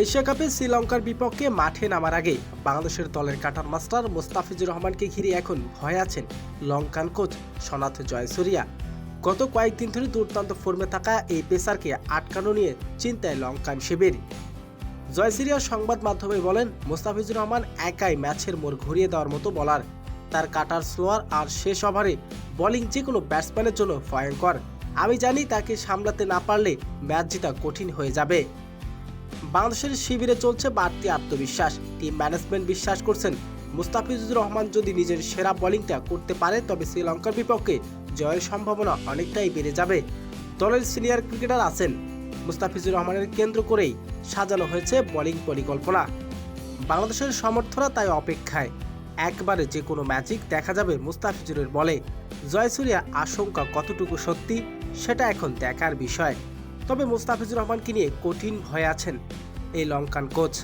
Asia কাপে শ্রীলঙ্কার বিপক্ষে মাঠে নামার আগে বাংলাদেশের দলের কাটার মাস্টার মোস্তাফিজুর রহমানকে ঘিরে এখন ভয়ে আছেন লঙ্কান কোচ সনাথ জয়সূরিয়া। গত কয়েকদিন ধরে দুর্দান্ত ফর্মে থাকা এই পেসারকে আটকানো নিয়ে চিন্তায় লঙ্কান শিবির। জয়সূরিয়া সংবাদ মাধ্যমে বলেন, মোস্তাফিজুর রহমান একাই ম্যাচের মোড় ঘুরিয়ে দেওয়ার মতো বলার। তার কাটার স্লোয়ার আর শেষ ওভারে বোলিং যে কোনো ব্যাটসম্যানের জন্য ভয়ঙ্কর। আমি জানি তাকে সামলাতে না পারলে ম্যাচ জেতা কঠিন হয়ে যাবে। বাংলাদেশের শিবিরে চলছে বাড়তি আত্মবিশ্বাস। টিম ম্যানেজমেন্ট বিশ্বাস করছেন মুস্তাফিজুর রহমান যদি নিজের সেরা বোলিংটা করতে পারে তবে শ্রীলঙ্কার বিপক্ষে জয়ের সম্ভাবনা অনেকটাই বেড়ে যাবে। দলের সিনিয়র ক্রিকেটার আছেন, মুস্তাফিজুর রহমানের কেন্দ্র করেই সাজানো হয়েছে বোলিং পরিকল্পনা। বাংলাদেশের সমর্থকরা তাই অপেক্ষায়, একবারে যে কোনো ম্যাজিক দেখা যাবে মুস্তাফিজুরের বলে। জয়সূরিয়া আশঙ্কা কতটুকু সত্যি সেটা এখন দেখার বিষয়। তবে মুস্তাফিজুর রহমানকে নিয়ে কঠিন হয়ে আছেন এই লঙ্কান কোচ।